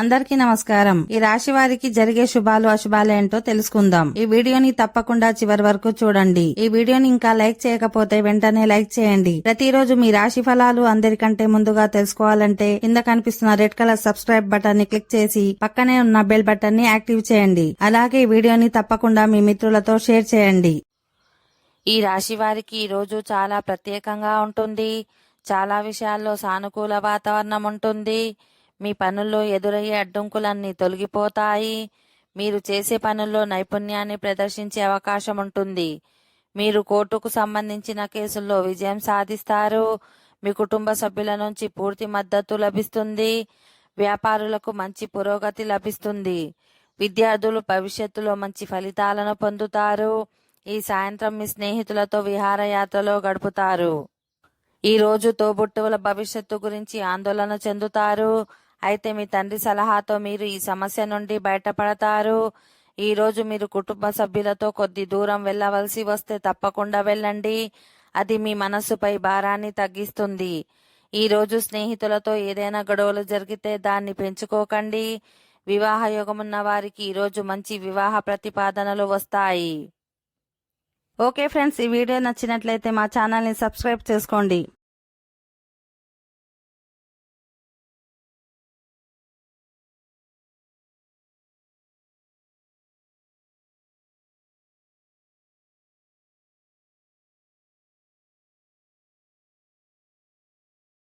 అందరికీ నమస్కారం. ఈ రాశి వారికి జరిగే శుభాలు అశుభాలు ఏంటో తెలుసుకుందాం. ఈ వీడియోని తప్పకుండా చివరి వరకు చూడండి. ఈ వీడియోని ఇంకా లైక్ చేయకపోతే వెంటనే లైక్ చేయండి. ప్రతిరోజు మీ రాశి ఫలాలు అందరికంటే ముందుగా తెలుసుకోవాలంటే కింద కనిపిస్తున్న రెడ్ కలర్ సబ్స్క్రైబ్ బటన్ ని క్లిక్ చేసి పక్కనే ఉన్న బెల్ బటన్ ని యాక్టివ్ చేయండి. అలాగే ఈ వీడియోని తప్పకుండా మీ మిత్రులతో షేర్ చేయండి. ఈ రాశి వారికి ఈ రోజు చాలా ప్రత్యేకంగా ఉంటుంది. చాలా విషయాల్లో సానుకూల వాతావరణం ఉంటుంది. మీ పనుల్లో ఎదురయ్యే అడ్డంకులన్నీ తొలగిపోతాయి. మీరు చేసే పనుల్లో నైపుణ్యాన్ని ప్రదర్శించే అవకాశం ఉంటుంది. మీరు కోర్టుకు సంబంధించిన కేసుల్లో విజయం సాధిస్తారు. మీ కుటుంబ సభ్యుల నుంచి పూర్తి మద్దతు లభిస్తుంది. వ్యాపారులకు మంచి పురోగతి లభిస్తుంది. విద్యార్థులు భవిష్యత్తులో మంచి ఫలితాలను పొందుతారు. ఈ సాయంత్రం మీ స్నేహితులతో విహారయాత్రలో గడుపుతారు. ఈ రోజు తోబుట్టువుల భవిష్యత్తు గురించి ఆందోళన చెందుతారు. అయితే మీ తండ్రి సలహాతో మీరు ఈ సమస్య నుండి బయటపడతారు. ఈ రోజు మీరు కుటుంబ సభ్యులతో కొద్ది దూరం వెళ్ళవలసి వస్తే తప్పకుండా వెళ్ళండి. అది మీ మనస్సుపై భారాన్ని తగ్గిస్తుంది. ఈ రోజు స్నేహితులతో ఏదైనా గొడవలు జరిగితే దాన్ని పెంచుకోకండి. వివాహ యోగమున్న వారికి ఈరోజు మంచి వివాహ ప్రతిపాదనలు వస్తాయి. ఓకే ఫ్రెండ్స్, ఈ వీడియో నచ్చినట్లయితే మా ఛానల్ ని సబ్స్క్రైబ్ చేసుకోండి.